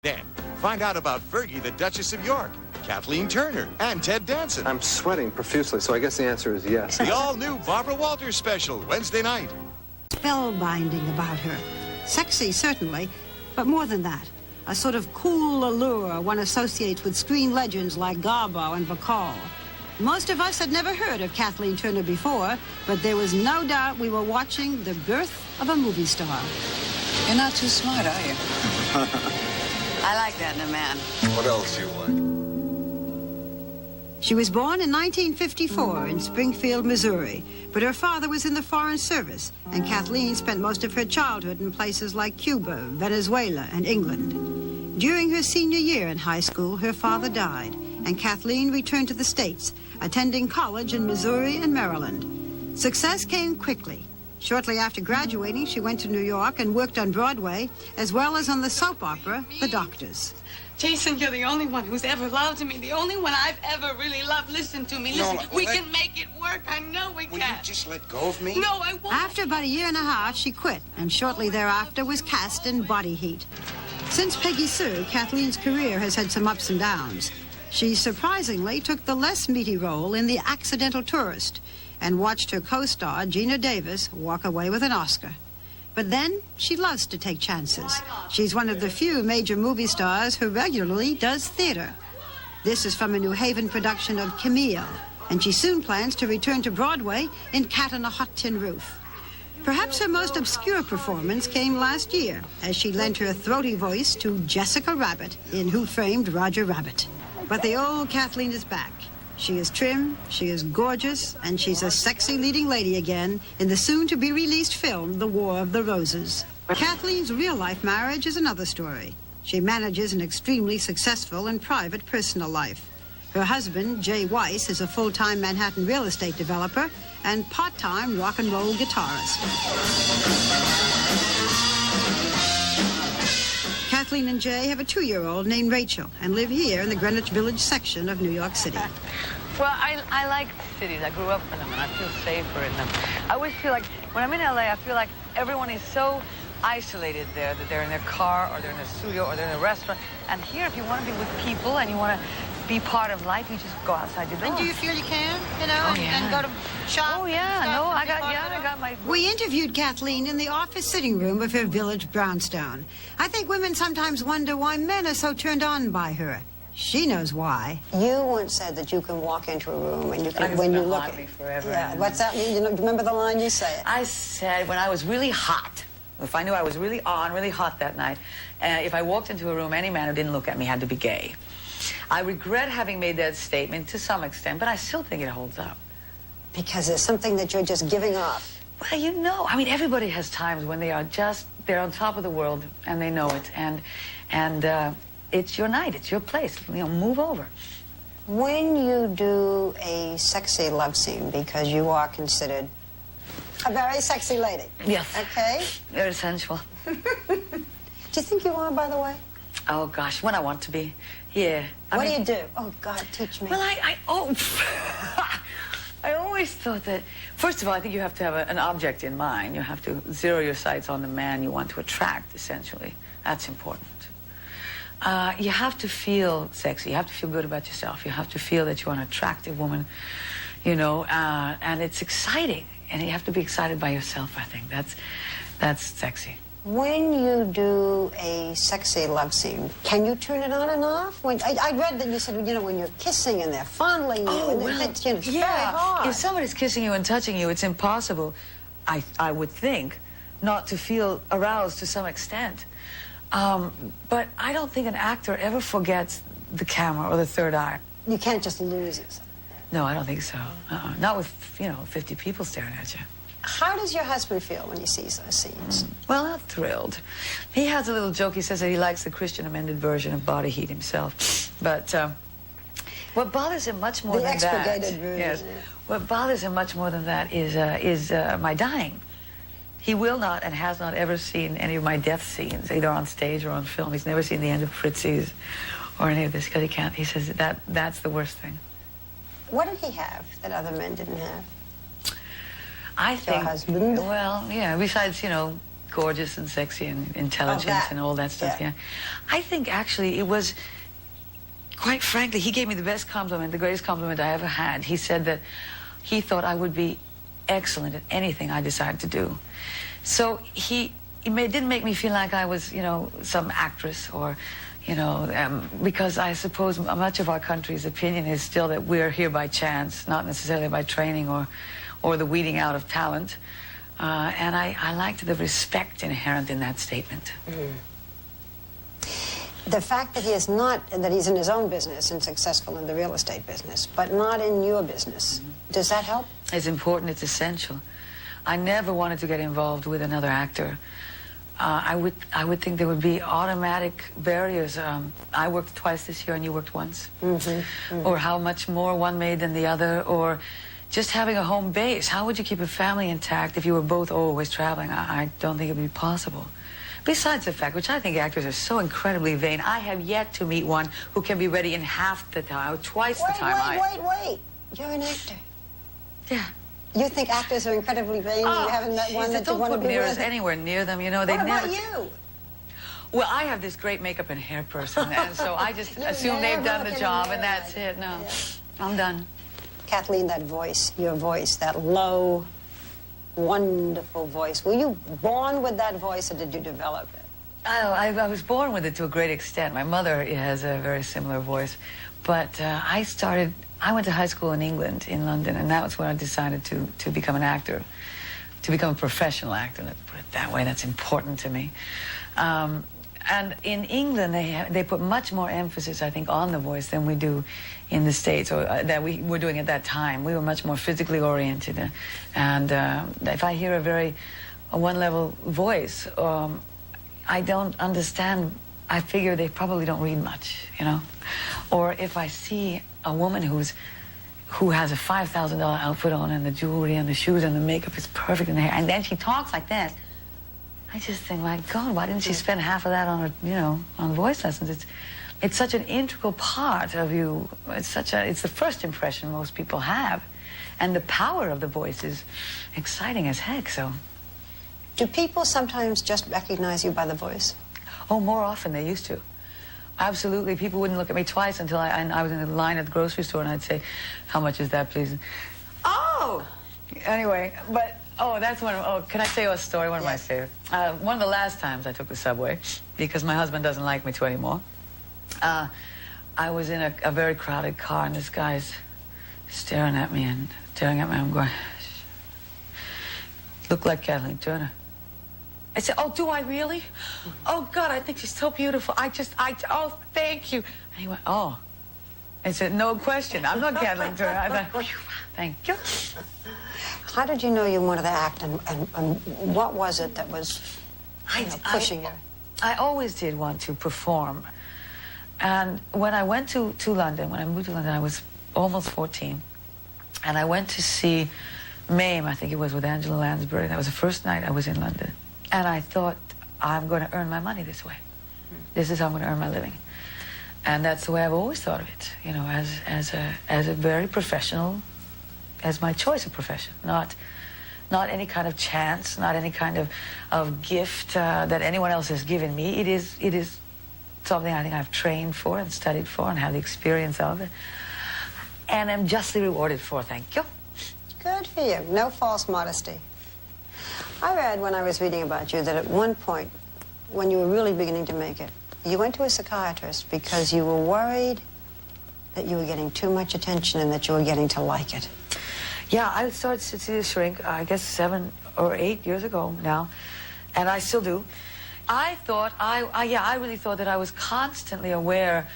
Then, find out about Fergie, the Duchess of York, Kathleen Turner, and Ted Danson. I'm sweating profusely, so I guess the answer is yes. The all-new Barbara Walters special, Wednesday night. Spellbinding about her. Sexy, certainly, but more than that. A sort of cool allure one associates with screen legends like Garbo and Bacall. Most of us had never heard of Kathleen Turner before, but there was no doubt we were watching the birth of a movie star. You're not too smart, are you? I like that in a man. What else do you like? She was born in 1954 in Springfield, Missouri, but her father was in the Foreign Service, and Kathleen spent most of her childhood in places like Cuba, Venezuela, and England. During her senior year in high school, her father died, and Kathleen returned to the States, attending college in Missouri and Maryland. Success came quickly. Shortly after graduating, she went to New York and worked on Broadway, as well as on the soap opera, The Doctors. Jason, you're the only one who's ever loved me, the only one I've ever really loved. Listen to me, listen. We can make it work. I know we can. Will you just let go of me? No, I won't. After about a year and a half, she quit, and shortly thereafter was cast in Body Heat. Since Peggy Sue, Kathleen's career has had some ups and downs. She surprisingly took the less meaty role in The Accidental Tourist and watched her co-star, Gina Davis, walk away with an Oscar. But then, she loves to take chances. She's one of the few major movie stars who regularly does theater. This is from a New Haven production of Camille, and she soon plans to return to Broadway in Cat on a Hot Tin Roof. Perhaps her most obscure performance came last year, as she lent her throaty voice to Jessica Rabbit in Who Framed Roger Rabbit. But the old Kathleen is back. She is trim, she is gorgeous, and she's a sexy leading lady again in the soon-to-be-released film, The War of the Roses. Kathleen's real-life marriage is another story. She manages an extremely successful and private personal life. Her husband, Jay Weiss, is a full-time Manhattan real estate developer and part-time rock and roll guitarist. Kathleen and Jay have a 2-year-old named Rachel and live here in the Greenwich Village section of New York City. Well, I like cities. I grew up in them, and I feel safer in them. I always feel like, when I'm in LA, I feel like everyone is so isolated there, that they're in their car, or they're in a studio, or they're in a restaurant. And here, if you want to be with people and you want to be part of life, you just go outside your door. And do you feel you can, and go to shop? Oh, yeah, no, I got my... We interviewed Kathleen in the office sitting room of her village brownstone. I think women sometimes wonder why men are so turned on by her. She knows why. You once said that you can walk into a room and you can, when you look at me forever. Yeah, what's that mean? You know, remember the line you say? I said when I was really hot, if I knew I was really hot that night, if I walked into a room, any man who didn't look at me had to be gay. I regret having made that statement to some extent, but I still think it holds up. Because there's something that you're just giving off. Well, you know, I mean, everybody has times when they're on top of the world, and they know it, and it's your night, it's your place, move over. When you do a sexy love scene, because you are considered a very sexy lady. Yes. Okay? Very sensual. Do you think you are, by the way? Oh, gosh, when I want to be. Yeah. What do you do? Oh, God, teach me. Well, I always thought that, first of all, I think you have to have an object in mind. You have to zero your sights on the man you want to attract, essentially. That's important. You have to feel sexy. You have to feel good about yourself. You have to feel that you're an attractive woman, and it's exciting. And you have to be excited by yourself, I think. That's sexy. When you do a sexy love scene, can you turn it on and off? I read that you said, when you're kissing and they're fondling you, it's very hard. If somebody's kissing you and touching you, it's impossible, I would think, not to feel aroused to some extent. But I don't think an actor ever forgets the camera or the third eye. You can't just lose yourself. No, I don't think so. Not with, 50 people staring at you. How does your husband feel when he sees those scenes? Well, not thrilled. He has a little joke. He says that he likes the Christian amended version of Body Heat himself. But what bothers him much more than that... The expurgated version. Yes. What bothers him much more than that is my dying. He will not and has not ever seen any of my death scenes, either on stage or on film. He's never seen the end of Fritzi's or any of this, because he can't. He says that's the worst thing. What did he have that other men didn't have? I think, your husband? well, yeah, besides, gorgeous and sexy and intelligent and all that stuff, yeah. I think actually it was, quite frankly, he gave me the best compliment, the greatest compliment I ever had. He said that he thought I would be excellent at anything I decided to do. So he didn't make me feel like I was, you know, some actress or, you know, because I suppose much of our country's opinion is still that we're here by chance, not necessarily by training or the weeding out of talent. And I liked the respect inherent in that statement. Mm. The fact that he is not, that he's in his own business and successful in the real estate business, but not in your business, does that help? It's important, it's essential. I never wanted to get involved with another actor. I would think there would be automatic barriers. I worked twice this year and you worked once. Or how much more one made than the other, or just having a home base. How would you keep a family intact if you were both always traveling? I don't think it would be possible. Besides the fact, which I think actors are so incredibly vain, I have yet to meet one who can be ready in half the time, or twice the time. Wait. You're an actor. Yeah. You think actors are incredibly vain? You haven't met one that you want to be with? Don't put mirrors anywhere near them, you know. They What never... about you? Well, I have this great makeup and hair person, and so I just assume they've done the job, and that's it. No, I'm done. Kathleen, that voice, your voice, that low, wonderful voice. Were you born with that voice, or did you develop it? I was born with it to a great extent. My mother has a very similar voice, but I went to high school in England, in London, and that was when I decided to become an actor, to become a professional actor. Let's put it that way. That's important to me. And in England, they put much more emphasis, I think, on the voice than we do in the States, or that we were doing at that time. We were much more physically oriented. And if I hear a one-level voice, I don't understand. I figure they probably don't read much, you know? Or if I see a woman who has a $5,000 outfit on, and the jewelry and the shoes and the makeup is perfect in the hair, and then she talks like this, I just think, my God, why didn't she spend half of that on, on voice lessons? It's such an integral part of you. It's the first impression most people have, and the power of the voice is exciting as heck. So, do people sometimes just recognize you by the voice? Oh, more often they used to. Absolutely. People wouldn't look at me twice until I was in the line at the grocery store, and I'd say, "How much is that, please?" Oh! Anyway, but, that's one of, can I tell you a story? One of my favorite. One of the last times I took the subway, because my husband doesn't like me too anymore, I was in a very crowded car, and this guy's staring at me. I'm going, "Look like Kathleen Turner." I said, "Oh, do I really? Oh, God, I think she's so beautiful. Oh, thank you." And he went, "Oh." I said, "No question. I'm not Kathleen Turner." I thought, "Thank you." How did you know you wanted to act, and what was it that was pushing you? I always did want to perform. And when I went to London, when I moved to London, I was almost 14. And I went to see Mame, I think it was, with Angela Lansbury. That was the first night I was in London. And I thought, I'm going to earn my money this way. This is how I'm going to earn my living. And that's the way I've always thought of it, as a very professional, as my choice of profession, not any kind of chance, not any kind of gift that anyone else has given me. It is something I think I've trained for and studied for and have the experience of it, and am justly rewarded for. Thank you. Good for you. No false modesty. I read when I was reading about you that at one point, when you were really beginning to make it, you went to a psychiatrist because you were worried that you were getting too much attention and that you were getting to like it. Yeah, I started to see the shrink, I guess 7 or 8 years ago now, and I still do. I thought, I really thought that I was constantly aware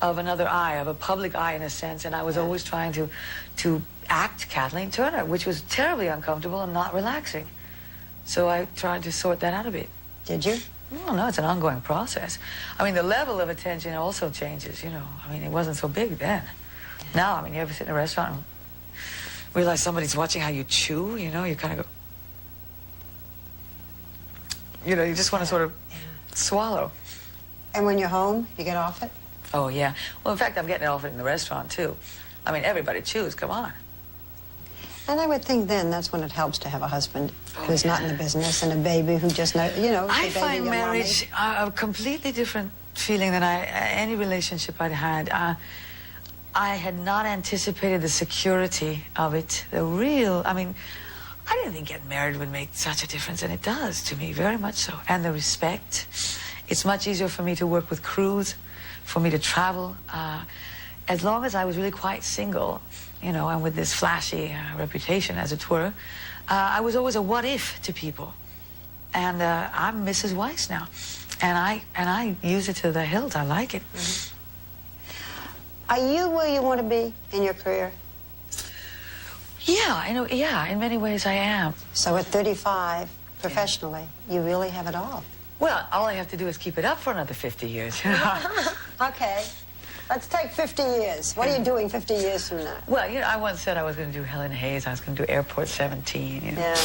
of another eye, of a public eye in a sense, and I was always trying to act Kathleen Turner, which was terribly uncomfortable and not relaxing. So I tried to sort that out a bit. Did you? Well, no, it's an ongoing process. I mean, the level of attention also changes, I mean, it wasn't so big then. Now, I mean, you ever sit in a restaurant and realize somebody's watching how you chew, you kind of go, you just want to sort of swallow. And when you're home, you get off it? Oh, yeah. Well, in fact, I'm getting off it in the restaurant, too. I mean, everybody chews, come on. And I would think then that's when it helps to have a husband who's not in the business and a baby who just knows, you know. I find marriage a completely different feeling than any relationship I'd had. I had not anticipated the security of it, I mean, I didn't think getting married would make such a difference, and it does to me, very much so. And the respect. It's much easier for me to work with crews, for me to travel. As long as I was really quite single, you know, and with this flashy reputation, as it were, I was always a what if to people. And I'm Mrs. Weiss now. And I use it to the hilt. I like it. Mm-hmm. Are you where you want to be in your career? Yeah, in many ways I am. So at 35, professionally, you really have it all. Well, all I have to do is keep it up for another 50 years. Okay. Let's take 50 years. What are you doing 50 years from now? Well, you know, I once said I was going to do Helen Hayes. I was going to do Airport 17, you know. Yeah.